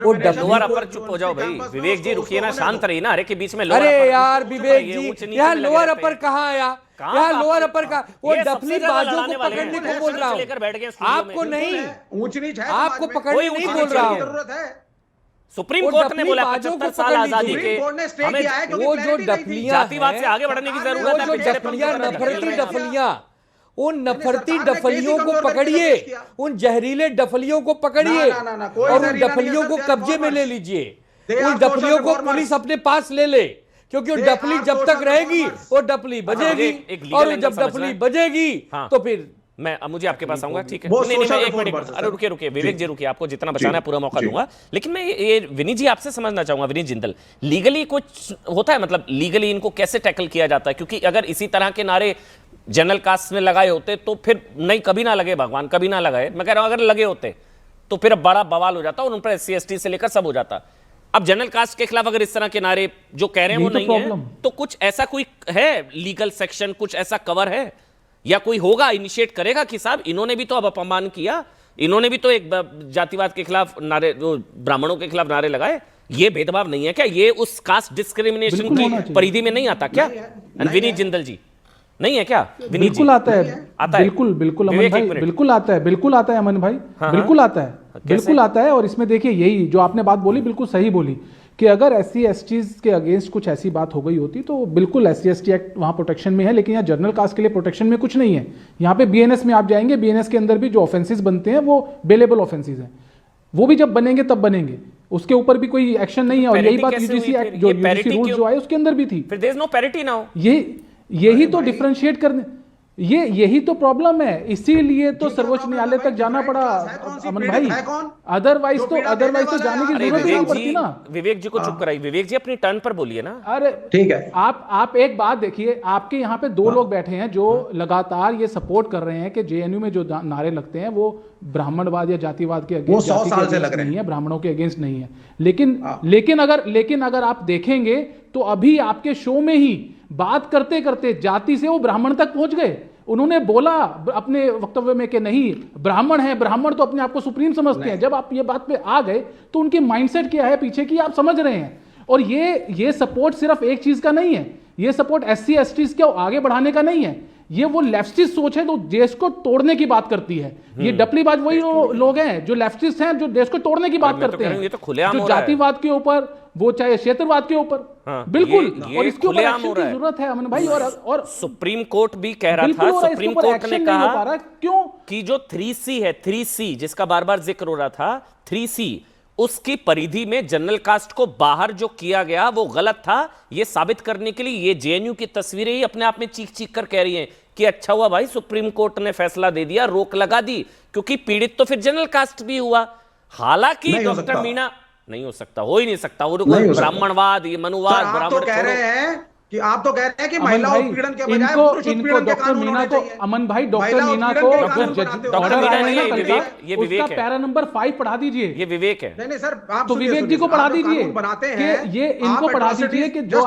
वो lower upper चुप हो जाओ भाई, विवेक जी रुकिए ना, शांत रहिए ना। अरे के बीच में लोअर अरे अपर यार विवेक जी, यहाँ लोअर अपर कहाँ आया? यहाँ लोअर अपर का वो डफली बाजों को पकड़ने को बोल रहा हूँ, आपको नहीं, ऊंच नीच है, आपको पकड़ने नहीं बोल रहा हूँ। जरूरत है। सुप्रीम कोर्ट ने बोला 75 साल आजादी के हमें वो जो डफलियां जातिवाद से आगे बढ़ने की जरूरत है। वो जो डफलियां, नफरती डफलियां, उन नफरती डफलियों को पकड़िए, उन जहरीले डफलियों को पकड़िए और उन डफलियों को कब्जे में ले लीजिए। उन डफलियों को पुलिस अपने पास ले ले, क्योंकि वो डफली जब तक रहेगी वो डफली बजेगी, और जब डफली बजेगी तो फिर मुझे आपके पास आऊंगा। ठीक है, नहीं, एक मिनट, अरे रुकिए विवेक जी रुकिए, आपको जितना बचाना है पूरा मौका दूंगा। लेकिन मैं ये विनीत जी आपसे समझना चाहूंगा, विनीत जिंदल, लीगली कुछ होता है, मतलब लीगली इनको कैसे टैकल किया जाता है? क्योंकि अगर इसी तरह के नारे जनरल कास्ट में लगाए होते तो फिर नहीं, कभी ना लगे भगवान, कभी ना लगाए, मैं कह रहा हूं अगर लगे होते तो फिर अब बड़ा बवाल हो जाता और उन पर SC ST से लेकर सब हो जाता। अब जनरल कास्ट के खिलाफ अगर इस तरह के नारे जो कह रहे हैं वो नहीं है, तो कुछ ऐसा कोई है लीगल सेक्शन, कुछ ऐसा कवर है या कोई होगा, इनिशिएट करेगा कि साहब इन्होंने भी तो अब अपमान किया, इन्होंने भी तो एक जातिवाद के खिलाफ नारे, ब्राह्मणों के खिलाफ नारे लगाए, ये भेदभाव नहीं है क्या? ये उस कास्ट डिस्क्रिमिनेशन की परिधि में नहीं आता क्या? विनीत जिंदल जी, नहीं है क्या? बिल्कुल आता है, बिल्कुल अमन भाई, बिल्कुल आता है, बिल्कुल आता है अमन भाई, बिल्कुल आता है, बिल्कुल आता है। और इसमें देखिए यही जो आपने बात बोली बिल्कुल सही बोली कि अगर SC STs के अगेंस्ट कुछ ऐसी बात हो गई होती तो बिल्कुल SC ST एक्ट वहां प्रोटेक्शन में है, लेकिन यहाँ जनरल कास्ट के लिए प्रोटेक्शन में कुछ नहीं है। यहाँ पे BNS में आप जाएंगे, BNS के अंदर भी जो ऑफेंसेस बनते हैं वो बेलेबल ऑफेंसेस हैं, वो भी जब बनेंगे तब बनेंगे, उसके ऊपर भी कोई एक्शन नहीं है। और यही बात UGC एक्ट जो UGC रूल जो आए उसके अंदर भी थी। फिर there is no parity now. यही तो डिफरेंशिएट करने, यही तो प्रॉब्लम है, इसीलिए तो सर्वोच्च न्यायालय तक जाना पड़ा अमन भाई, अदरवाइज तो जाने की जरूरत ही नहीं पड़ती ना। विवेक जी को चुप कराइए, विवेक जी अपनी टर्न पर बोलिए ना। अरे ठीक है, आप एक बात देखिए, आपके यहाँ पे दो लोग बैठे हैं जो लगातार ये सपोर्ट कर रहे हैं कि JNU में जो नारे लगते हैं वो ब्राह्मणवाद या जातिवाद के अगेंस्ट, वो 100 साल से लग रहे हैं, ब्राह्मणों के अगेंस्ट नहीं है। लेकिन अगर आप देखेंगे तो अभी आपके शो में ही बात करते करते जाति से वो ब्राह्मण तक पहुंच गए। उन्होंने बोला अपने वक्तव्य में कि नहीं, ब्राह्मण है, ब्राह्मण तो अपने आप को सुप्रीम समझते हैं। जब आप ये बात पे आ गए तो उनकी माइंडसेट क्या है पीछे की आप समझ रहे हैं। और ये सपोर्ट सिर्फ एक चीज का नहीं है, ये सपोर्ट SC STs को आगे बढ़ाने का नहीं है, ये वो लेफ्टिस्ट सोच है जो देश को तोड़ने की बात करती है। ये डपलीबाज वही लोग हैं जो लेफ्टिस्ट हैं, जो देश को तोड़ने की बात करते हैं, जो जातिवाद के ऊपर, वो चाहे क्षेत्रवाद के ऊपर, बिल्कुल। और इसके ऊपर एक्शन की जरूरत है अमन भाई। और सुप्रीम कोर्ट भी कह रहा था, सुप्रीम कोर्ट ने कहा क्यों कि जो 3C है, 3C जिसका बार बार जिक्र हो रहा था, 3C उसकी परिधि में जनरल कास्ट को बाहर जो किया गया वो गलत था। ये साबित करने के लिए ये JNU की तस्वीरें ही अपने आप में चीख चीख कर कह रही हैं कि अच्छा हुआ भाई सुप्रीम कोर्ट ने फैसला दे दिया, रोक लगा दी, क्योंकि पीड़ित तो फिर जनरल कास्ट भी हुआ। हालांकि डॉक्टर मीणा, नहीं हो सकता, हो ही नहीं सकता, वो ब्राह्मणवाद, ये मनुवाद, ब्राह्मण कह रहे हैं कि आप तो कह रहे हैं कि महिला उत्पीड़न के बजाय पुरुष उत्पीड़न के कानून होने चाहिए। अमन भाई डॉक्टर मीना को ये विवेक है, पैरा नंबर 5 पढ़ा दीजिए। ये विवेक है। नहीं सर, आप तो विवेक जी को पढ़ा दीजिए बनाते हैं, ये इनको पढ़ा दीजिए कि जो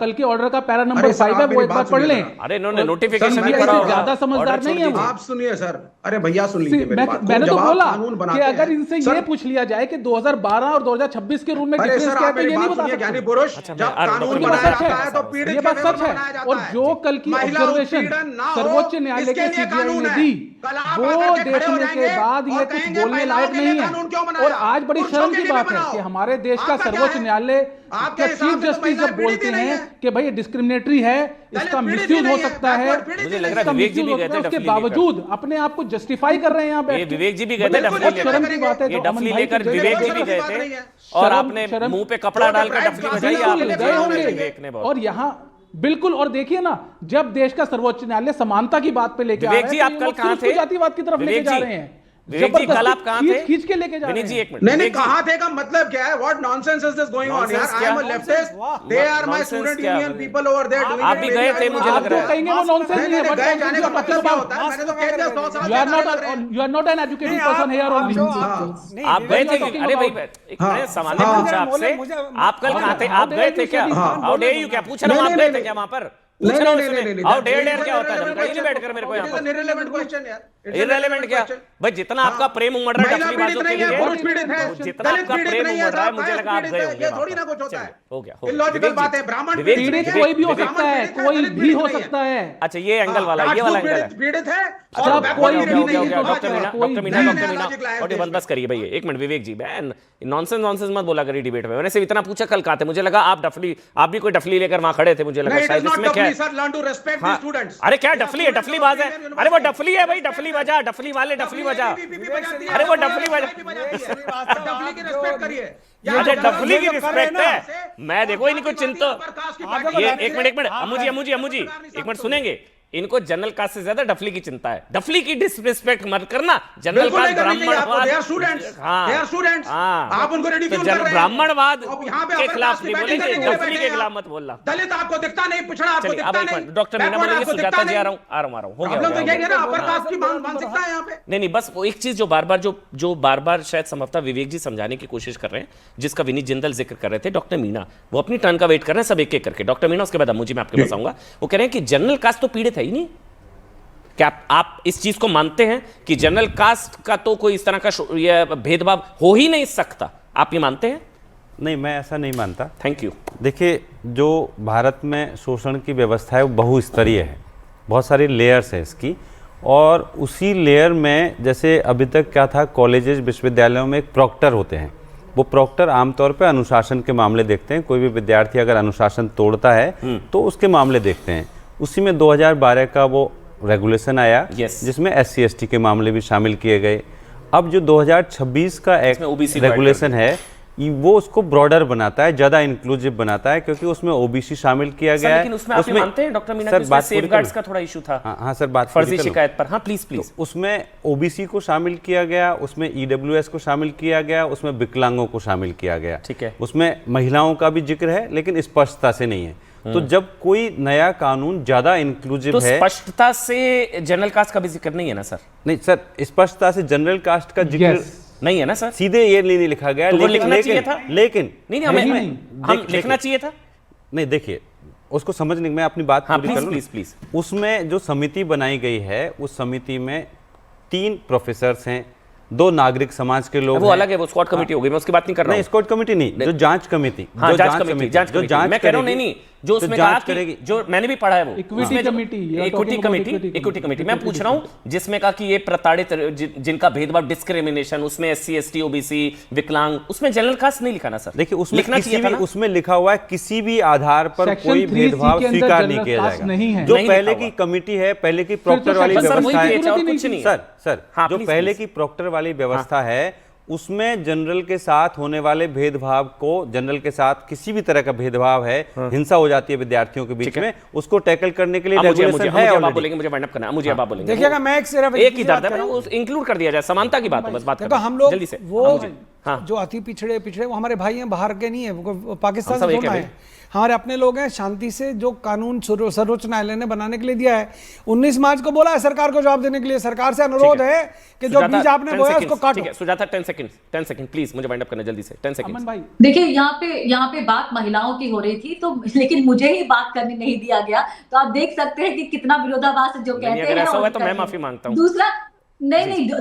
कल के ऑर्डर का पैरा नंबर 5 है वो एक बार पढ़ लें। अरे इन्होंने नोटिफिकेशन नहीं पढ़ा, ज्यादा समझदार नहीं है। आप सुनिए सर, अरे भैया सुन लीजिए मेरी बात। मैंने तो बोला कि अगर इनसे ये पूछ लिया जाए कि 2012 और 2026 के रूल में डिफरेंस क्या है तो ये नहीं बता सकते। ज्ञानी पुरुष जब कानून बनाया जाता है तो ये बात सच है। और जो कल की ऑब्जर्वेशन सर्वोच्च न्यायालय के CJI ने दी वो देखने के बाद ये कुछ बोलने लायक नहीं है। और आज बड़ी शर्म की बात है कि हमारे देश का सर्वोच्च न्यायालय के चीफ जस्टिस जब बोलते हैं कि भाई ये डिस्क्रिमिनेटरी है, इसका मिसयूज हो सकता है, मुझे लग रहा है विवेक जी भी गए थे, उसके बावजूद अपने आप को जस्टिफाई कर रहे हैं यहाँ पे। विवेक जी भी गए थे शर्म की बात है, डफली लेकर विवेक जी भी गए थे और आपने मुंह पे कपड़ा डालकर डफली बजाई आपने, गए होंगे। और यहाँ बिल्कुल, और देखिए ना, जब देश का सर्वोच्च न्यायालय समानता की बात पे लेके आ रहा है, आप कल कहां थे? जातिवाद की तरफ लेके जा रहे हैं, विवेक जी कल आप कहां थे? खींच के लेके जा रहे हैं। एक मिनट, नहीं कहां थे का मतलब क्या है? What nonsense is this going on यार? I am a leftist, they are my student union people over there doing. आप भी गए थे, मुझे लग रहा है। कहेंगे वो नॉनसेंस नहीं है, बट जाने का मतलब क्या होता है? मैंने तो कह दिया 100 साल। You are not an educated person here only. आप गए थे? अरे भाई एक मैंने सवाल पूछा आपसे, आप कल कहां थे? आप गए थे क्या? हाउ डे यू, क्या पूछ रहा हूं, आप गए थे क्या वहां पर? नहीं हाउ डेयर क्या होता है? बैठकर मेरे को यहाँ पर इररिलेवेंट क्वेश्चन यार, इररिलेवेंट क्या भाई, जितना आपका प्रेम उमड़ रहा है डफलीबाजों के लिए, जितना आपका प्रेम उमड़ रहा है, मुझे लगा आप गए होंगे। थोड़ी ना कुछ होता है, हो गया इलॉजिकल बात है। ब्राह्मण पीड़ित कोई भी हो सकता है, कोई भी हो सकता है। अच्छा ये एंगल वाला, ये वाला एंगल है, पीड़ित है अच्छा, और कोई भी नहीं डॉक्टर है, मीना, कोई डॉक्टर भी मीना और बंद बस करिए भैया, एक मिनट विवेक जी, बहन नॉनसेंस मत बोला करिए डिबेट में। मैंने सिर्फ इतना पूछा कल कहते, मुझे लगा आप डफली, आप भी कोई डफली लेकर वहां खड़े थे, मुझे लगा शायद इसमें क्या है। अरे क्या डफली है, डफली बाज है, अरे वो डफली है भाई, डफली बजा, डफली वाले डफली बजा, अरे वो डफली बजा, अरे डफली की रिस्पेक्ट है। मैं देखो इनको चिंता, ये एक मिनट अमू जी एक मिनट सुनेंगे, इनको जनरल कास्ट से ज्यादा डफली की चिंता है। डफली की डिसरिस्पेक्ट मत करना, जनरल कास्ट ब्राह्मणवाद, आप उनको रिडिक्यूल कर रहे हैं, ब्राह्मणवाद के खिलाफ नहीं बोलेंगे, डफली के खिलाफ मत बोलना। दलित आपको दिखता नहीं, पिछड़ा आपको दिखता नहीं। डॉक्टर मीना बोलेंगे, सुजाता जी आ रहा हूं, हो गया। नहीं बस वो एक चीज जो बार बार शायद संभवतः विवेक जी समझाने की कोशिश कर रहे हैं, जिसका विनीत जिंदल जिक्र कर रहे थे, डॉक्टर मीना वो अपनी टर्न का वेट कर रहे हैं, सब एक एक करके। डॉक्टर मीना उसके बाद अम्मू जी मैं आपके पास आऊंगा। वो कह रहे हैं कि जनरल कास्ट तो पीड़ित है ही नहीं। क्या आप इस चीज को मानते हैं कि जनरल कास्ट का तो कोई इस तरह का भेदभाव हो ही नहीं सकता? आप ये मानते हैं? नहीं, मैं ऐसा नहीं मानता। Thank you. देखिए, जो भारत में शोषण की व्यवस्था है वो बहुस्तरीय है, बहुत सारी लेयर्स है इसकी, और उसी लेयर में जैसे अभी तक क्या था, कॉलेजेस विश्वविद्यालयों में एक प्रॉक्टर होते हैं। वो प्रॉक्टर आमतौर पर अनुशासन के मामले देखते हैं, कोई भी विद्यार्थी अगर अनुशासन तोड़ता है तो उसके मामले देखते हैं। उसी में 2012 का वो रेगुलेशन आया जिसमें SC ST के मामले भी शामिल किए गए। अब जो 2026 का एक रेगुलेशन है वो उसको ब्रॉडर बनाता है, ज्यादा इंक्लूसिव बनाता है, क्योंकि उसमें OBC शामिल किया गया है। लेकिन उसमें आप मानते हैं डॉक्टर मीना, उसमें सेफगार्ड्स का थोड़ा इशू था। हाँ सर, बात फर्जी शिकायत पर। हाँ प्लीज। तो उसमें OBC को शामिल किया गया, उसमें EWS को शामिल किया गया, उसमें विकलांगों को शामिल किया गया। ठीक है। उसमें महिलाओं का भी जिक्र है, लेकिन स्पष्टता से नहीं है। तो जब कोई नया कानून ज्यादा इंक्लूसिव तो है, स्पष्टता से जनरल कास्ट का भी जिक्र नहीं है ना सर? नहीं सर, स्पष्टता से जनरल कास्ट का जिक्र नहीं है ना सर? सीधे ये नहीं लिखा गया, तो लेकिन लिखना चाहिए था। लेकिन नहीं हम लिखना चाहिए था। नहीं, देखिए उसको समझने में अपनी बात पूरी कर लूं। प्लीज। उसमें जो समिति बनाई गई है, उस समिति में 3 प्रोफेसर्स हैं, 2 नागरिक समाज के लोग, वो अलग है, वो स्क्वाड कमेटी हो गई, मैं उसकी बात नहीं कर रहा हूं। स्क्वाड कमेटी नहीं, जो जांच कमेटी, हाँ, जांच कमेटी मैं कह रहा हूं। नहीं जो उसमें कहा कि जो मैंने भी पढ़ा है वो इक्विटी कमेटी मैं पूछ रहा हूं, जिसमें कहा कि ये प्रताड़ित जिनका भेदभाव, डिस्क्रिमिनेशन, उसमें SC ST OBC विकलांग, उसमें जनरल कास्ट नहीं लिखा ना सर? देखिए उसमें लिखा हुआ है किसी भी आधार पर कोई भेदभाव स्वीकार नहीं किया जाएगा। जो पहले की कमेटी है, पहले की प्रॉक्टर वाली व्यवस्था है सर, जो पहले की प्रॉक्टर वाली व्यवस्था है, उसमें जनरल के साथ होने वाले भेदभाव को, जनरल के साथ किसी भी तरह का भेदभाव है, हिंसा हो जाती है विद्यार्थियों के बीच में, उसको टैकल करने के लिए रेगुलेशन है। आप बोलेंगे, मुझे वाइंड अप करना है, मुझे आप बोलेंगे। देखिएगा, मैं एक ही दर्द है, वो इंक्लूड कर दिया जाए, समानता की बात है, बस बात देखो हम लोग जल्दी से। वो जो अति पिछड़े वो हमारे भाई हैं, बाहर के नहीं है, वो पाकिस्तान से थोड़ा है, हमारे अपने लोग हैं। शांति से जो कानून सर्वोच्च न्यायालय ने बनाने के लिए दिया है, 19 मार्च को बोला है सरकार को जवाब देने के लिए। सरकार से अनुरोध है कि जो बीज आपने बोया उसको काटो। सुजाता 10 सेकंड प्लीज, मुझे वाइंड अप करना जल्दी से। 10 सेकंड। देखिए यहाँ पे बात महिलाओं की हो रही थी, तो लेकिन मुझे ही बात करने नहीं दिया गया, तो आप देख सकते हैं कि कितना विरोधाभास जो कहते हैं। ऐसा हुआ तो मैं माफी मांगता हूं।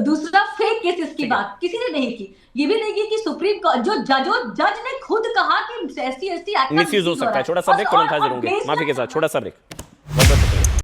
दूसरा फेक केसेस की बात किसी ने नहीं की, ये भी नहीं की कि सुप्रीम कोर्ट जो जज ने खुद कहा कि SC ST एक्ट मिसयूज हो सकता है। छोटा सा ब्रेक, तुरंत हाजिर होंगे माफी के साथ। छोटा सा ब्रेक।